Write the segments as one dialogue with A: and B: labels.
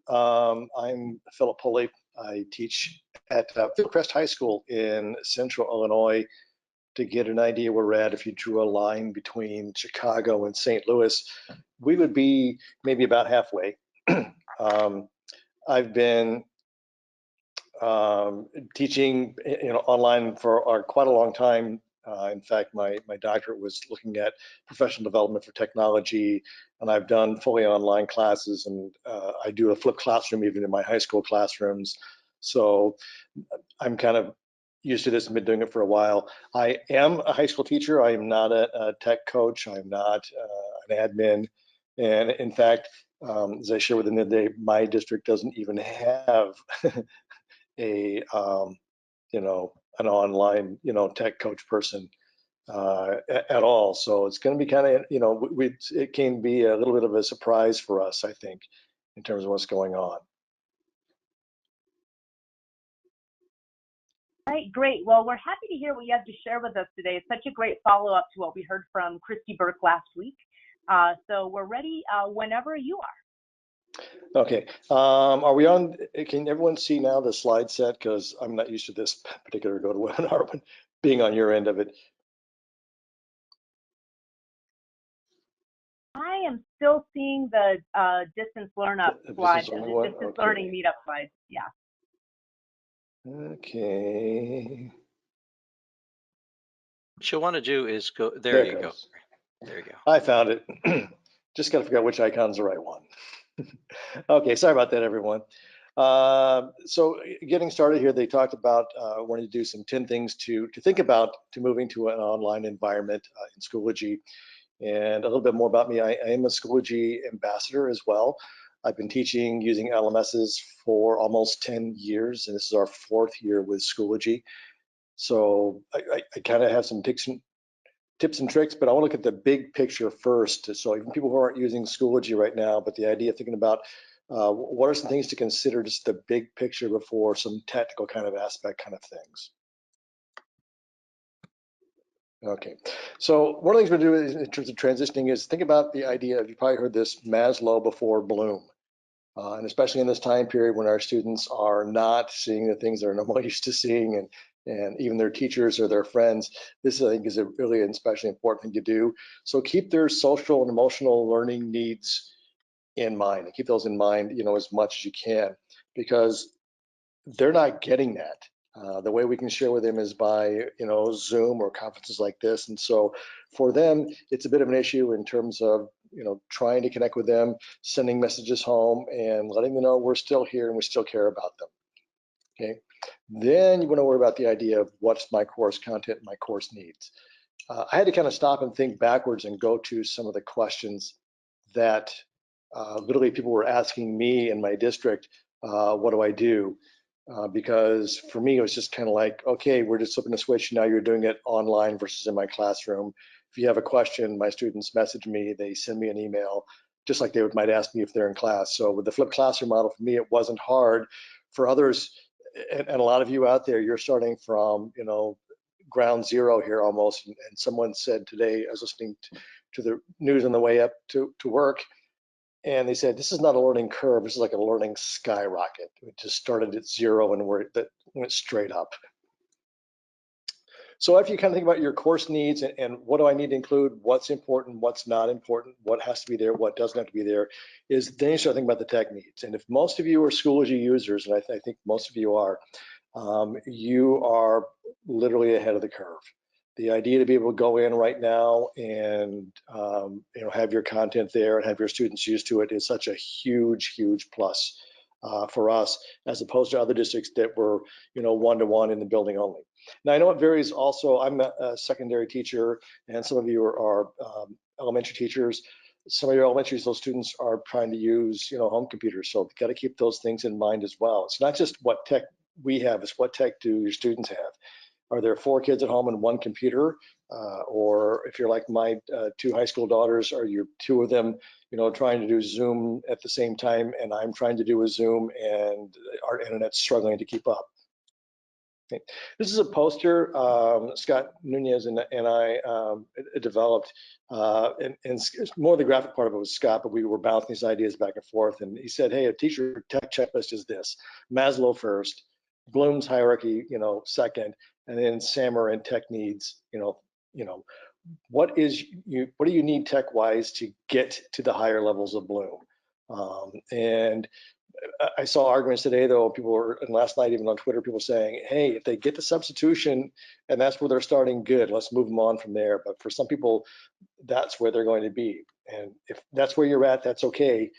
A: I'm Philip Pulley. I teach at Fieldcrest High School in Central Illinois. To get an idea where we're at, if you drew a line between Chicago and St. Louis, we would be maybe about halfway. I've been teaching, online for quite a long time. In fact, my doctorate was looking at professional development for technology, and I've done fully online classes, and I do a flipped classroom even in my high school classrooms. So I'm kind of used to this and been doing it for a while. I am a high school teacher. I am not a tech coach. I'm not an admin. And in fact, as I shared with them the other day, my district doesn't even have a an online tech coach person at all. So it's going to be kind of it can be a little bit of a surprise for us, I think, in terms of what's going on.
B: All right, great. Well, we're happy to hear what you have to share with us today. It's such a great follow-up to what we heard from Christy Burke last week. So we're ready whenever you are.
A: Okay. Are we on? Can everyone see now the slide set? Because I'm not used to this particular GoToWebinar one being on your end of it.
B: I am still seeing the distance learn up slides, the distance learning meetup slides. Yeah.
A: Okay.
C: What you want to do is go, there you go. There you go.
A: I found it. Just got to figure out which icon's the right one. Okay, sorry about that, everyone. So getting started here, they talked about wanting to do some 10 things to think about to moving to an online environment in Schoology. And a little bit more about me, I am a Schoology ambassador as well. I've been teaching using LMSs for almost 10 years, and this is our 4th year with Schoology. So I kind of have some tips and tricks, but I want to look at the big picture first. So even people who aren't using Schoology right now, but the idea of thinking about what are some things to consider, just the big picture before some technical kind of aspect kind of things. Okay, so one of the things we're doing in terms of transitioning is think about the idea of, you probably heard this, Maslow before Bloom. And especially in this time period when our students are not seeing the things they're normally used to seeing, and even their teachers or their friends, this I think is a really especially important thing to do. So keep their social and emotional learning needs in mind, and keep those in mind, as much as you can, because they're not getting that. The way we can share with them is by, Zoom or conferences like this. And so for them, it's a bit of an issue in terms of, trying to connect with them, sending messages home and letting them know we're still here and we still care about them. Okay. Then you want to worry about the idea of what's my course content, my course needs. I had to kind of stop and think backwards and go to some of the questions that literally people were asking me in my district, what do I do? Because for me, it was just kind of like, okay, we're just flipping a switch. Now you're doing it online versus in my classroom. If you have a question, my students message me, they send me an email, just like they might ask me if they're in class. So with the flipped classroom model, for me, it wasn't hard. For others, and a lot of you out there, you're starting from, ground zero here almost. And someone said today, I was listening to the news on the way up to work, and they said, this is not a learning curve, this is like a learning skyrocket. It just started at zero and went straight up. So after you kind of think about your course needs and what do I need to include, what's important, what's not important, what has to be there, what doesn't have to be there, is then you start thinking about the tech needs. And if most of you are Schoology users, and I think most of you are literally ahead of the curve. The idea to be able to go in right now and have your content there and have your students used to it is such a huge plus for us, as opposed to other districts that were one-to-one in the building only. Now I know it varies also. I'm a secondary teacher, and some of you are elementary teachers. Some of your elementary school students are trying to use home computers, so you've got to keep those things in mind as well. It's not just what tech we have, it's what tech do your students have. Are there 4 kids at home and 1 computer? Or if you're like my 2 high school daughters, are you 2 of them, trying to do Zoom at the same time, and I'm trying to do a Zoom and our internet's struggling to keep up? Okay. This is a poster Scott Nunez and I developed, and it's more the graphic part of it was Scott, but we were bouncing these ideas back and forth. And he said, hey, a teacher tech checklist is this: Maslow first, Bloom's hierarchy, second, and then SAMR and tech needs, what do you need tech wise to get to the higher levels of Bloom? And I saw arguments today, though, and last night even on Twitter, people saying, hey, if they get the substitution and that's where they're starting, good, let's move them on from there. But for some people, that's where they're going to be. And if that's where you're at, that's okay,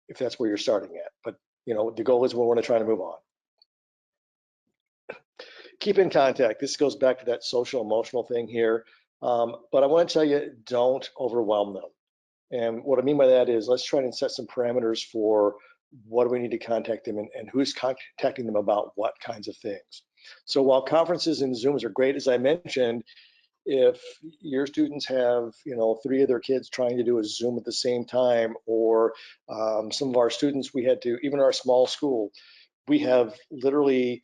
A: if that's where you're starting at. But, the goal is we want to try to move on. Keep in contact. This goes back to that social emotional thing here. But I want to tell you, don't overwhelm them. And what I mean by that is let's try and set some parameters for what do we need to contact them and who's contacting them about what kinds of things. So while conferences and Zooms are great, as I mentioned, if your students have, 3 of their kids trying to do a Zoom at the same time, or some of our students, we had to, even our small school, we have literally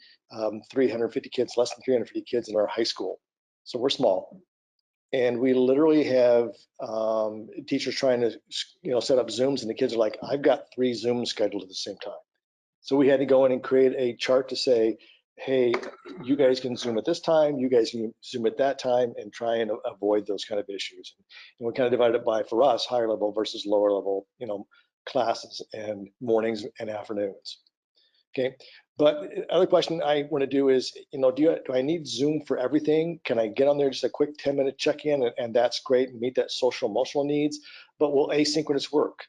A: 350 kids, less than 350 kids in our high school. So we're small. And we literally have teachers trying to, set up Zooms, and the kids are like, I've got 3 Zooms scheduled at the same time. So we had to go in and create a chart to say, hey, you guys can Zoom at this time, you guys can Zoom at that time, and try and avoid those kind of issues. And we kind of divided it by, for us, higher level versus lower level, classes and mornings and afternoons. Okay. But other question I want to do is, do I need Zoom for everything? Can I get on there just a quick 10-minute check-in and that's great and meet that social emotional needs? But will asynchronous work?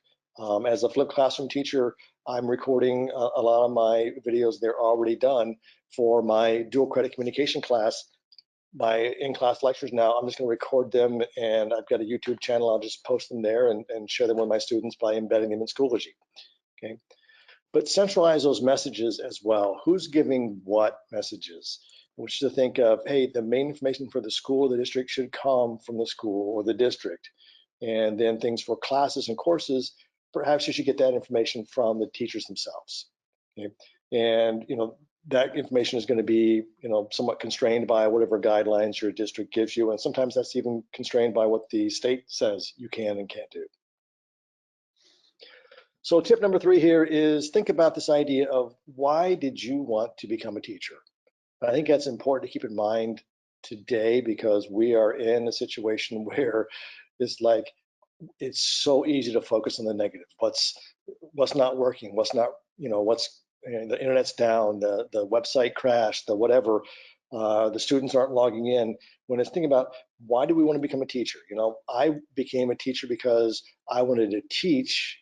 A: As a flipped classroom teacher, I'm recording a lot of my videos. They're already done for my dual credit communication class. My in-class lectures now, I'm just going to record them, and I've got a YouTube channel. I'll just post them there and share them with my students by embedding them in Schoology. Okay. But centralize those messages as well. Who's giving what messages? Which to think of, hey, the main information for the school or the district should come from the school or the district. And then things for classes and courses, perhaps you should get that information from the teachers themselves. Okay? And, that information is going to be, somewhat constrained by whatever guidelines your district gives you. And sometimes that's even constrained by what the state says you can and can't do. So tip number 3 here is think about this idea of why did you want to become a teacher? And I think that's important to keep in mind today, because we are in a situation where it's like, it's so easy to focus on the negative. What's not working, what's not, the internet's down, the website crashed, the whatever, the students aren't logging in. When it's thinking about why do we want to become a teacher? I became a teacher because I wanted to teach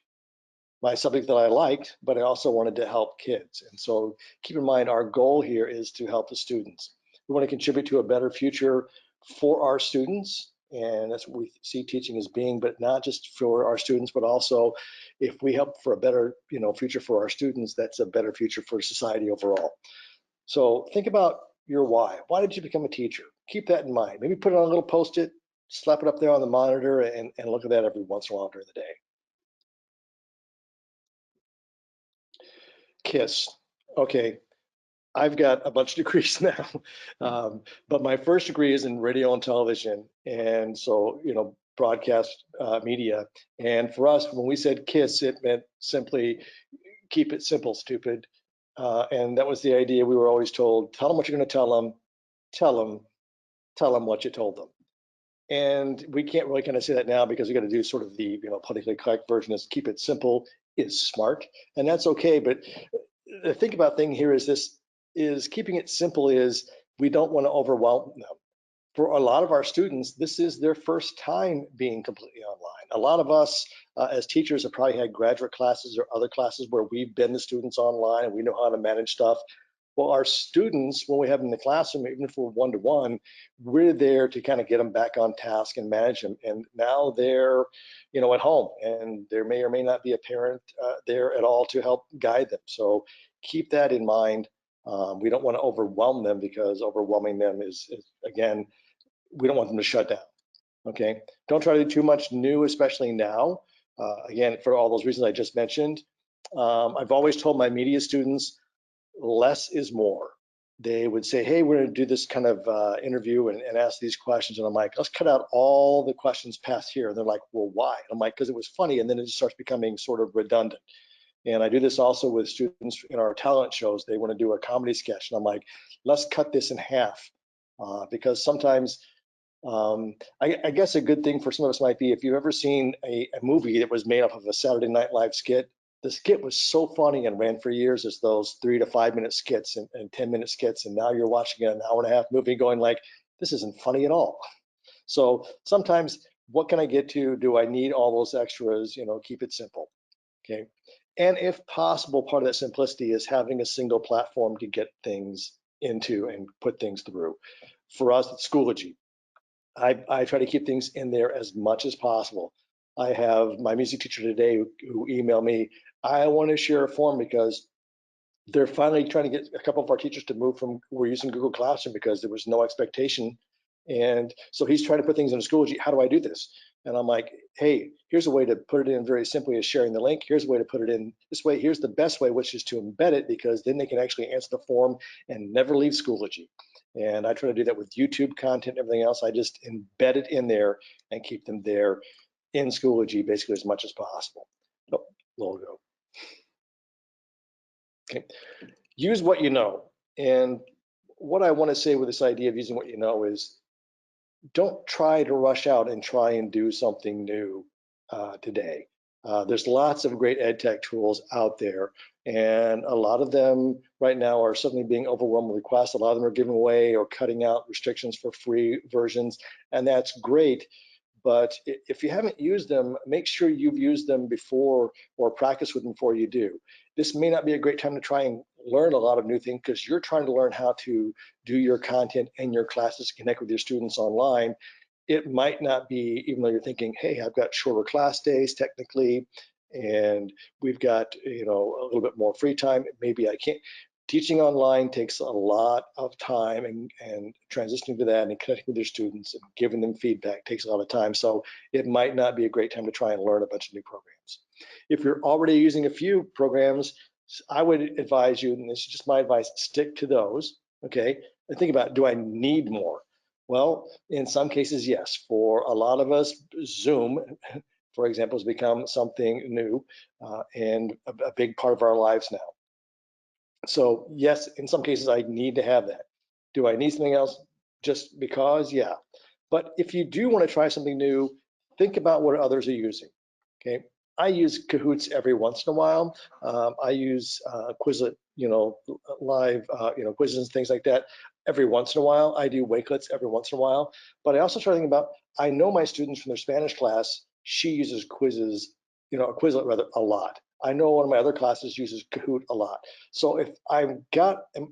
A: my subject that I liked, but I also wanted to help kids. And so keep in mind, our goal here is to help the students. We want to contribute to a better future for our students. And that's what we see teaching as being, but not just for our students, but also if we help for a better, future for our students, that's a better future for society overall. So think about your why. Why did you become a teacher? Keep that in mind. Maybe put it on a little Post-it, slap it up there on the monitor, and look at that every once in a while during the day. KISS. Okay, I've got a bunch of degrees now, but my first degree is in radio and television, and so, broadcast media. And for us, when we said KISS, it meant simply keep it simple, stupid. And that was the idea. We were always told, tell them what you're going to tell them, tell them what you told them. And we can't really kind of say that now because we got to do sort of the politically correct version is keep it simple is smart, and that's okay. But the think about thing here is this is keeping it simple is we don't want to overwhelm them. For a lot of our students, this is their first time being completely online. A lot of us as teachers have probably had graduate classes or other classes where we've been the students online and we know how to manage stuff. Well, our students, when we have them in the classroom, even if we're one-to-one, we're there to kind of get them back on task and manage them. And now they're, at home, and there may or may not be a parent there at all to help guide them. So keep that in mind. We don't want to overwhelm them because overwhelming them is again, we don't want them to shut down. Okay, don't try to do too much new, especially now. Again, for all those reasons I just mentioned. I've always told my media students, less is more. they would say, hey, we're going to do this kind of interview and ask these questions. And I'm like, let's cut out all the questions past here. And they're like, well, why? I'm like, because it was funny. And then it just starts becoming sort of redundant. And I do this also with students in our talent shows. They want to do a comedy sketch. And I'm like, let's cut this in half. Because sometimes, I guess a good thing for some of us might be if you've ever seen a movie that was made up of a Saturday Night Live skit. The skit was so funny and ran for years as those 3 to 5 minute skits and 10-minute skits. And now you're watching an hour and a half movie going like, this isn't funny at all. So sometimes, what can I get to? Do I need all those extras? Keep it simple. Okay. And if possible, part of that simplicity is having a single platform to get things into and put things through. For us at Schoology, I try to keep things in there as much as possible. I have my music teacher today who emailed me, I want to share a form because they're finally trying to get a couple of our teachers to move from, we're using Google Classroom because there was no expectation. And so he's trying to put things in Schoology. How do I do this? And I'm like, hey, here's a way to put it in very simply as sharing the link. Here's a way to put it in this way. Here's the best way, which is to embed it, because then they can actually answer the form and never leave Schoology. And I try to do that with YouTube content, everything else. I just embed it in there and keep them there in Schoology basically as much as possible. Oh, logo. Okay. Use what you know. And what I want to say with this idea of using what you know is, don't try to rush out and try and do something new today. There's lots of great ed tech tools out there, and a lot of them right now are suddenly being overwhelmed with requests. A lot of them are giving away or cutting out restrictions for free versions, and that's great. But if you haven't used them, make sure you've used them before or practice with them before you do. This may not be a great time to try and learn a lot of new things because you're trying to learn how to do your content in your classes, connect with your students online. It might not be, even though you're thinking, hey, I've got shorter class days technically, and we've got a little bit more free time, maybe I can't. Teaching online takes a lot of time, and transitioning to that and connecting with your students and giving them feedback takes a lot of time. So it might not be a great time to try and learn a bunch of new programs. If you're already using a few programs, I would advise you, and this is just my advice, stick to those, okay? And think about, do I need more? Well, in some cases, yes. For a lot of us, Zoom, for example, has become something new and a big part of our lives now. So yes, in some cases, I need to have that. Do I need something else just because? Yeah. But if you do want to try something new, think about what others are using, okay? I use Kahoots every once in a while. I use Quizlet, live, quizzes and things like that every once in a while. I do Wakelets every once in a while. But I also try to think about, I know my students from their Spanish class, she uses quizzes, a Quizlet rather, a lot. I know one of my other classes uses Kahoot a lot. So if I'm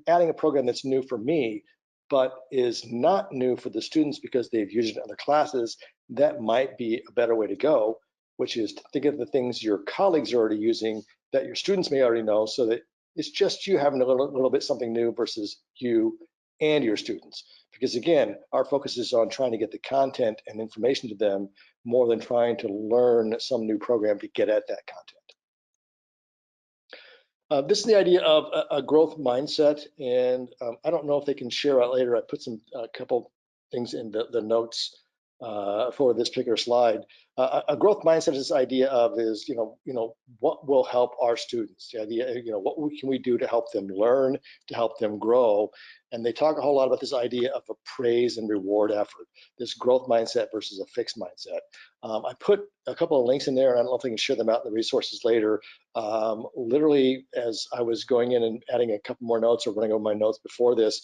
A: adding a program that's new for me, but is not new for the students because they've used it in other classes, that might be a better way to go, which is to think of the things your colleagues are already using that your students may already know, so that it's just you having a little bit something new versus you and your students. Because again, our focus is on trying to get the content and information to them more than trying to learn some new program to get at that content. This is the idea of a growth mindset, and I don't know if they can share out later. I put a couple things in the notes for this particular slide. A growth mindset is this idea of what will help our students. The idea, what can we do to help them learn, to help them grow? And they talk a whole lot about this idea of a praise and reward effort, this growth mindset versus a fixed mindset. I put a couple of links in there, and I don't know if I can share them out in the resources later. Literally, as I was going in and adding a couple more notes or running over my notes before this,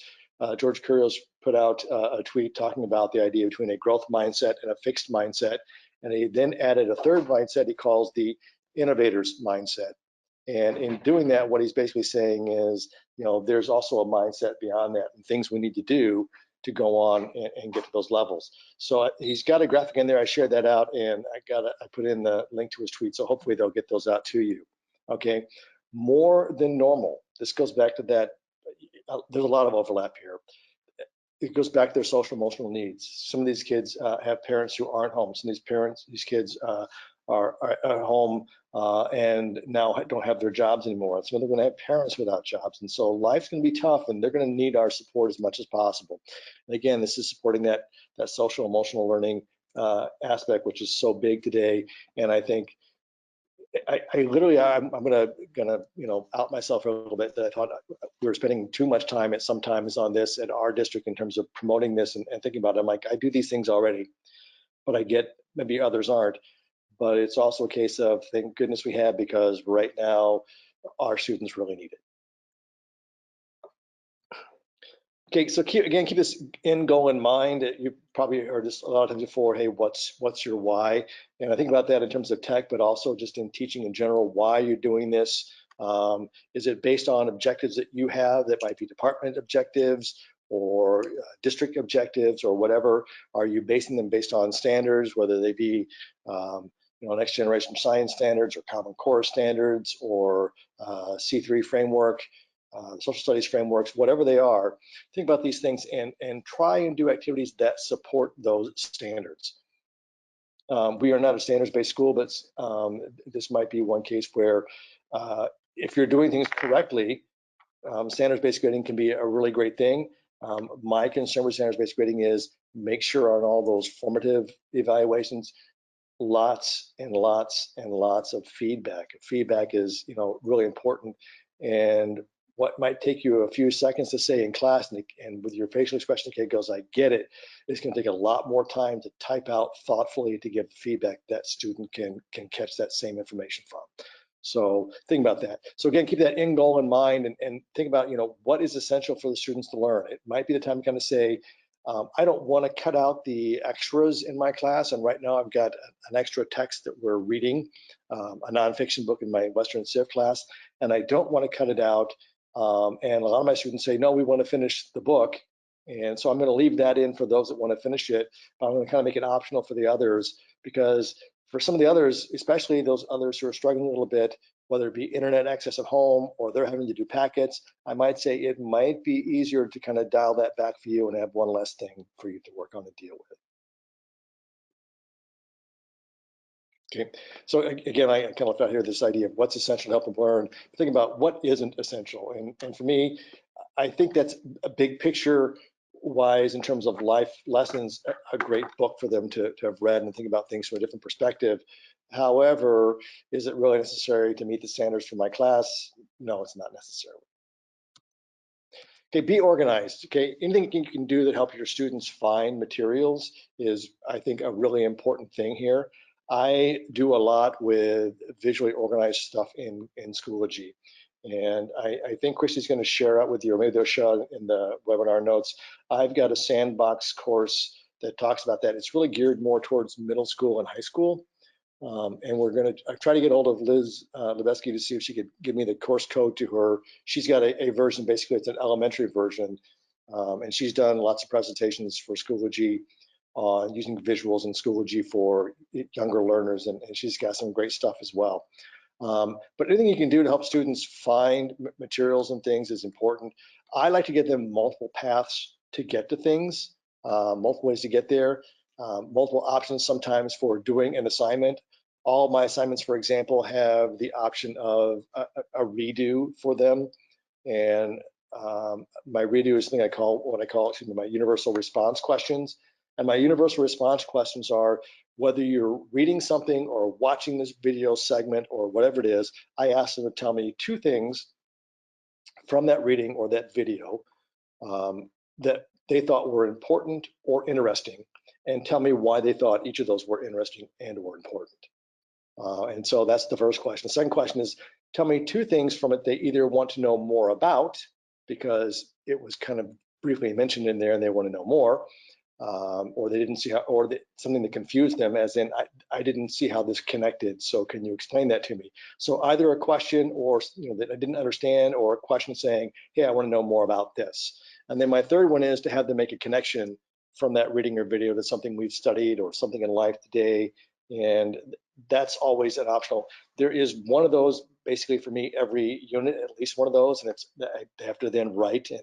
A: George Kurios put out a tweet talking about the idea between a growth mindset and a fixed mindset. And he then added a third mindset he calls the innovator's mindset. And in doing that, what he's basically saying is, there's also a mindset beyond that and things we need to do to go on and get to those levels. So he's got a graphic in there. I shared that out, and I put in the link to his tweet. So hopefully they'll get those out to you. Okay, more than normal. This goes back to that. There's a lot of overlap here. It goes back to their social emotional needs. Some of these kids have parents who aren't home. Some of these kids are at home and now don't have their jobs anymore. So they're going to have parents without jobs. And so life's going to be tough, and they're going to need our support as much as possible. And again, this is supporting that social emotional learning aspect, which is so big today. And I think I literally, I'm gonna out myself a little bit, that I thought we were spending too much time at sometimes on this at our district in terms of promoting this and thinking about it. I'm like, I do these things already, but I get maybe others aren't. But it's also a case of thank goodness we have, because right now our students really need it. Okay, so keep this end goal in mind. You probably heard this a lot of times before. Hey, what's your why? And I think about that in terms of tech, but also just in teaching in general. Why you're doing this? Is it based on objectives that you have that might be department objectives or district objectives or whatever? Are you basing them based on standards, whether they be next generation science standards or Common Core standards or C3 framework? Social studies frameworks, whatever they are, think about these things and try and do activities that support those standards. We are not a standards-based school, but this might be one case where if you're doing things correctly, standards-based grading can be a really great thing. My concern with standards-based grading is make sure on all those formative evaluations, lots and lots and lots of feedback. Feedback is, really important. And what might take you a few seconds to say in class, and with your facial expression, the kid goes, I get it, it's going to take a lot more time to type out thoughtfully to give feedback that student can catch that same information from. So think about that. So again, keep that end goal in mind and think about, what is essential for the students to learn. It might be the time to kind of say, I don't want to cut out the extras in my class. And right now I've got an extra text that we're reading, a nonfiction book in my Western Civ class, and I don't want to cut it out. And a lot of my students say, no, we want to finish the book. And so I'm going to leave that in for those that want to finish it, but I'm going to kind of make it optional for the others, because for some of the others, especially those others who are struggling a little bit, whether it be internet access at home or they're having to do packets, I might say it might be easier to kind of dial that back for you and have one less thing for you to work on and deal with. Okay, so again, I kind of left out here this idea of what's essential to help them learn. Think about what isn't essential. And for me, I think that's a big picture wise in terms of life lessons, a great book for them to have read and think about things from a different perspective. However, is it really necessary to meet the standards for my class? No, it's not necessarily. Okay, be organized. Okay, anything you can do that help your students find materials is, I think, a really important thing here. I do a lot with visually organized stuff in Schoology. And I think Christy's going to share out with you, or maybe they'll show in the webinar notes. I've got a sandbox course that talks about that. It's really geared more towards middle school and high school. And we're going to try to get hold of Liz Lebesky to see if she could give me the course code to her. She's got a version, basically it's an elementary version. And she's done lots of presentations for Schoology on using visuals in Schoology for younger learners. And she's got some great stuff as well. But anything you can do to help students find materials and things is important. I like to give them multiple paths to get to things, multiple ways to get there, multiple options sometimes for doing an assignment. All my assignments, for example, have the option of a redo for them. And my redo is something I call my universal response questions. And my universal response questions are, whether you're reading something or watching this video segment or whatever it is, I ask them to tell me two things from that reading or that video that they thought were important or interesting, and tell me why they thought each of those were interesting and or important. And so that's the first question. The second question is, tell me two things from it they either want to know more about, because it was kind of briefly mentioned in there and they want to know more, or they didn't see how, or something that confused them, as in, I didn't see how this connected, so can you explain that to me? So either a question or that I didn't understand, or a question saying, hey, I want to know more about this. And then my third one is to have them make a connection from that reading or video to something we've studied or something in life today. And that's always an optional. There is one of those basically for me every unit, at least one of those, and it's, they have to then write and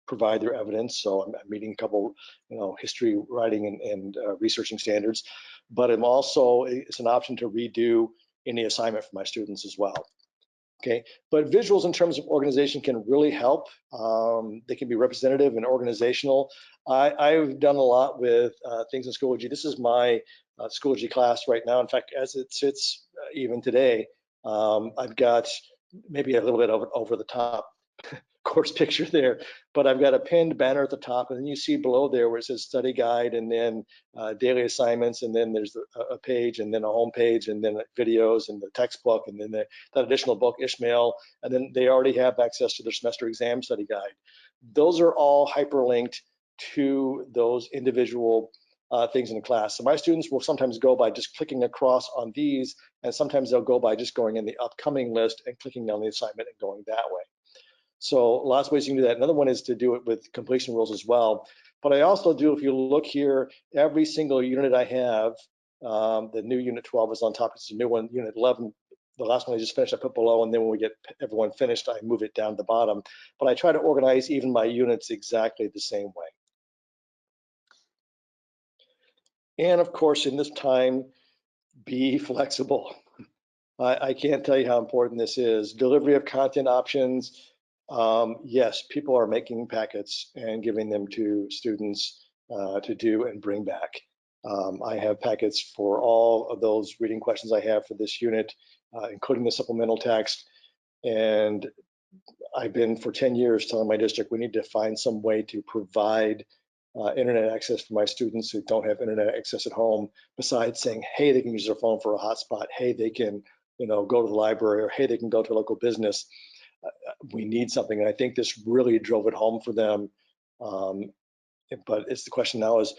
A: provide their evidence. So I'm meeting a couple, history writing and researching standards, but it's an option to redo any assignment for my students as well. Okay, but visuals in terms of organization can really help. They can be representative and organizational. I've done a lot with things in Schoology. This is my Schoology class right now. In fact, as it sits even today, I've got maybe a little bit over the top course picture there, but I've got a pinned banner at the top, and then you see below there where it says study guide, and then daily assignments, and then there's a page, and then a home page, and then videos, and the textbook, and then that additional book, Ishmael, and then they already have access to their semester exam study guide. Those are all hyperlinked to those individual things in class. So my students will sometimes go by just clicking across on these, and sometimes they'll go by just going in the upcoming list and clicking on the assignment and going that way. So lots of ways you can do that. Another one is to do it with completion rules as well. But I also do, if you look here, every single unit I have, the new unit 12 is on top. It's a new one. Unit 11, the last one I just finished, I put below, and then when we get everyone finished, I move it down to the bottom. But I try to organize even my units exactly the same way. And of course, in this time, be flexible. I can't tell you how important this is. Delivery of content options. Yes, people are making packets and giving them to students to do and bring back. I have packets for all of those reading questions I have for this unit, including the supplemental text. And I've been for 10 years telling my district we need to find some way to provide internet access for my students who don't have internet access at home, besides saying, hey, they can use their phone for a hotspot, hey, they can go to the library, or hey, they can go to a local business. We need something, and I think this really drove it home for them. But it's the question now is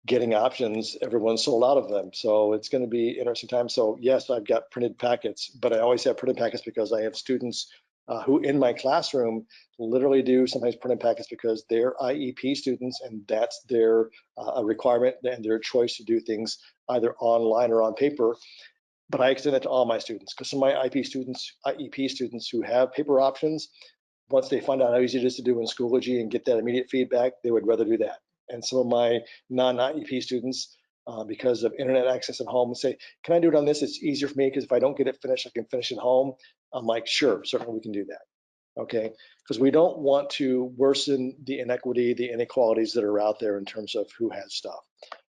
A: getting options. Everyone's sold out of them, so it's going to be interesting time. So yes, I've got printed packets, but I always have printed packets because I have students who in my classroom literally do sometimes printed packets because they're IEP students, and that's their requirement and their choice to do things either online or on paper. But I extend it to all my students, because some of my IEP students who have paper options, once they find out how easy it is to do in Schoology and get that immediate feedback, they would rather do that. And some of my non-IEP students, because of internet access at home, say, can I do it on this? It's easier for me because if I don't get it finished, I can finish at home. I'm like, sure, certainly we can do that. Okay, because we don't want to worsen the inequity, the inequalities that are out there in terms of who has stuff.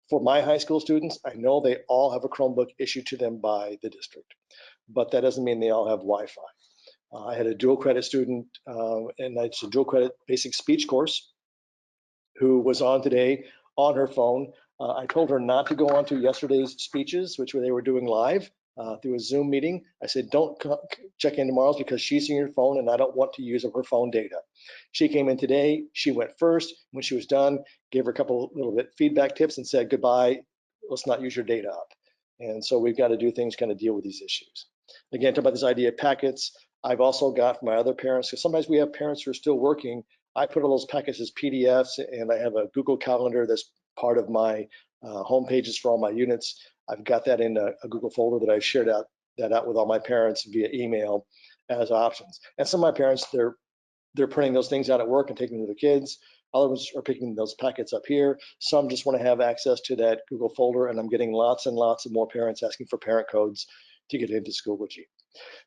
A: For my high school students, I know they all have a Chromebook issued to them by the district, but that doesn't mean they all have Wi-Fi. I had a dual credit student, and it's a dual credit basic speech course, who was on today on her phone. I told her not to go on to yesterday's speeches, which they were doing live through a Zoom meeting. I said, don't check in tomorrow's because she's using her phone and I don't want to use up her phone data. She came in today, she went first. When she was done, gave her a couple little bit feedback tips and said, goodbye, let's not use your data up. And so we've got to do things, kind of deal with these issues. Again, talk about this idea of packets. I've also got from my other parents, because sometimes we have parents who are still working. I put all those packets as PDFs, and I have a Google Calendar that's part of my home pages for all my units. I've got that in a Google folder that I've shared out with all my parents via email as options. And some of my parents, they're printing those things out at work and taking them to the kids. Others are picking those packets up here. Some just want to have access to that Google folder, and I'm getting lots and lots of more parents asking for parent codes to get into Schoology.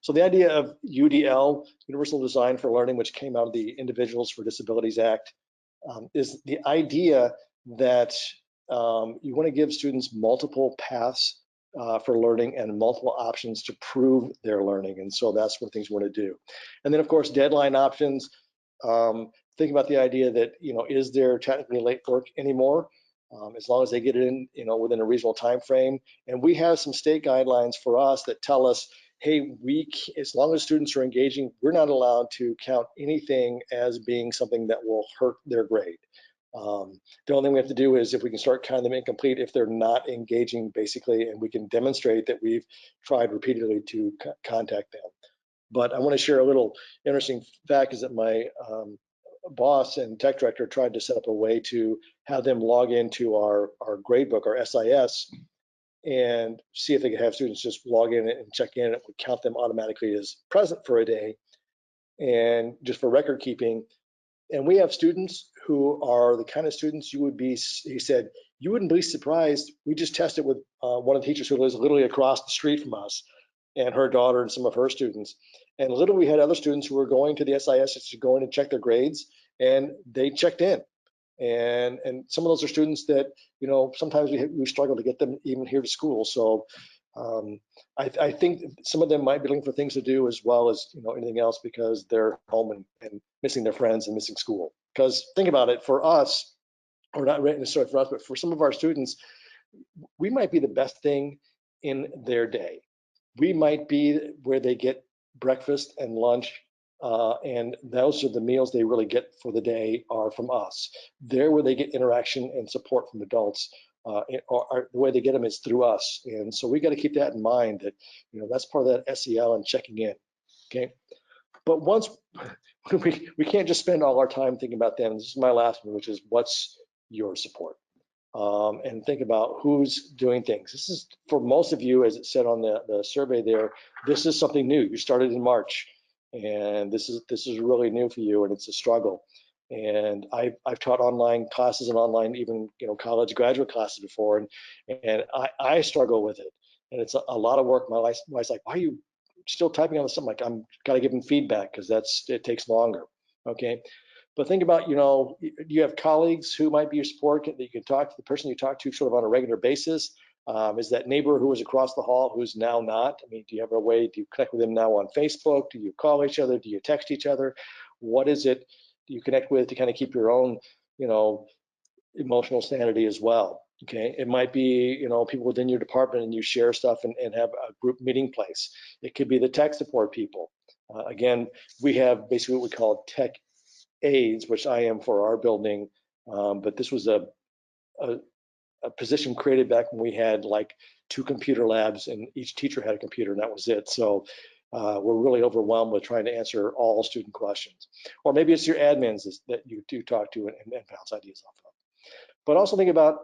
A: So the idea of UDL, Universal Design for Learning, which came out of the Individuals with Disabilities Act, is the idea that you want to give students multiple paths for learning and multiple options to prove their learning. And so that's what things we want to do. And then, of course, deadline options. Think about the idea that, is there technically late work anymore? As long as they get it in, within a reasonable time frame. And we have some state guidelines for us that tell us, hey, as long as students are engaging, we're not allowed to count anything as being something that will hurt their grade. The only thing we have to do is if we can start counting them incomplete if they're not engaging, basically, and we can demonstrate that we've tried repeatedly to contact them. But I want to share a little interesting fact is that my boss and tech director tried to set up a way to have them log into our gradebook, our SIS, and see if they could have students just log in and check in. It would count them automatically as present for a day. And just for record keeping, And we have students who are the kind of students you would be, he said, you wouldn't be surprised. We just tested with one of the teachers who lives literally across the street from us, and her daughter and some of her students. And literally we had other students who were going to the SIS to go in and check their grades, and they checked in. And some of those are students that, you know, sometimes we struggle to get them even here to school. So I think some of them might be looking for things to do as well as, you know, anything else, because they're home and missing their friends and missing school. Because think about it, for us, or not necessarily for us, but for some of our students, we might be the best thing in their day. We might be where they get breakfast and lunch, and those are the meals they really get for the day are from us. They're where they get interaction and support from adults, or the way they get them is through us. And so we got to keep that in mind, that, you know, that's part of that SEL and checking in. Okay. But once we can't just spend all our time thinking about them. This is my last one, which is what's your support? And think about who's doing things. This is, for most of you, as it said on the survey there, this is something new. You started in March, and this is really new for you, and it's a struggle. And I've taught online classes and online, even, you know, college graduate classes before, and I struggle with it, and it's a lot of work. My wife's like, why are you still typing on this? I'm like, I'm gotta give them feedback, because it takes longer. Okay. But think about, you know, you have colleagues who might be your support, that you can talk to, the person you talk to sort of on a regular basis. Is that neighbor who was across the hall who's now not? I mean, do you have a way, do you connect with them now on Facebook? Do you call each other? Do you text each other? What is it do you connect with to kind of keep your own, you know, emotional sanity as well? Okay, it might be, you know, people within your department, and you share stuff and have a group meeting place. It could be the tech support people. Again, we have basically what we call tech aides, which I am for our building, but this was a position created back when we had like 2 computer labs, and each teacher had a computer, and that was it. So we're really overwhelmed with trying to answer all student questions. Or maybe it's your admins that you do talk to and bounce ideas off of. But also think about,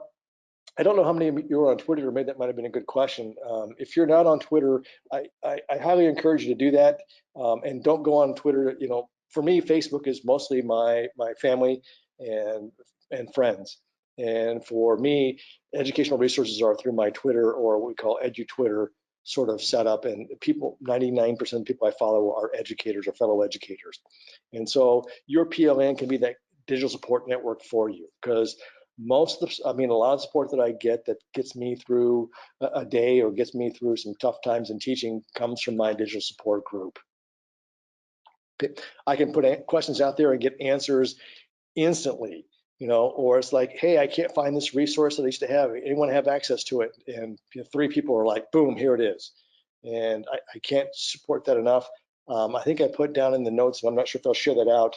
A: I don't know how many of you are on Twitter, or maybe that might have been a good question. If you're not on Twitter, I highly encourage you to do that, and don't go on Twitter. You know, for me, Facebook is mostly my family and friends. And for me, educational resources are through my Twitter, or what we call Edu Twitter sort of setup. And people, 99% of the people I follow are educators or fellow educators. And so your PLN can be that digital support network for you, because most of the, I mean, a lot of support that I get that gets me through a day or gets me through some tough times in teaching comes from my digital support group. I can put questions out there and get answers instantly, you know, or it's like, hey, I can't find this resource that I used to have. Anyone have access to it? And, you know, 3 people are like, boom, here it is. And I can't support that enough. I think I put down in the notes, and I'm not sure if I'll share that out.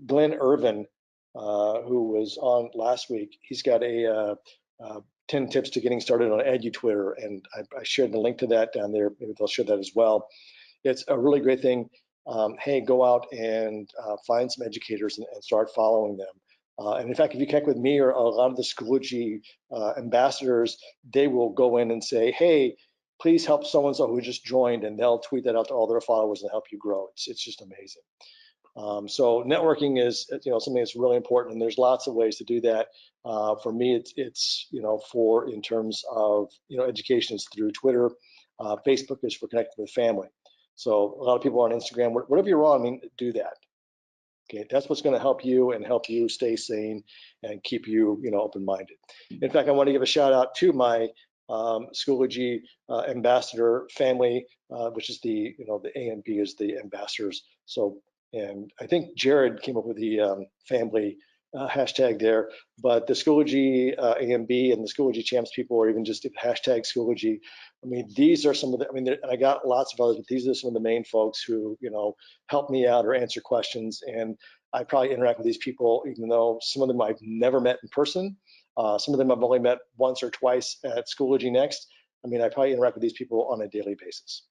A: Glenn Irvin, who was on last week, he's got a 10 tips to getting started on Edu Twitter, and I shared the link to that down there. Maybe they'll share that as well. It's a really great thing. Hey, go out and find some educators and start following them. And in fact, if you connect with me or a lot of the Schoology ambassadors, they will go in and say, hey, please help so-and-so who just joined, and they'll tweet that out to all their followers and help you grow. It's just amazing. So networking is, you know, something that's really important, and there's lots of ways to do that. For me, it's you know, for in terms of, you know, education is through Twitter. Facebook is for connecting with family. So a lot of people are on Instagram. Whatever you're on, I mean, do that. Okay, that's what's going to help you and help you stay sane and keep you, you know, open-minded. In fact, I want to give a shout out to my Schoology ambassador family, which is the, you know, the A and B is the ambassadors. So, and I think Jared came up with the family hashtag there, but the Schoology A and B and the Schoology Champs people, or even just hashtag Schoology. I mean, these are some of the, I mean, I got lots of others, but these are some of the main folks who, you know, help me out or answer questions. And I probably interact with these people, even though some of them I've never met in person. Some of them I've only met once or twice at Schoology Next. I mean, I probably interact with these people on a daily basis.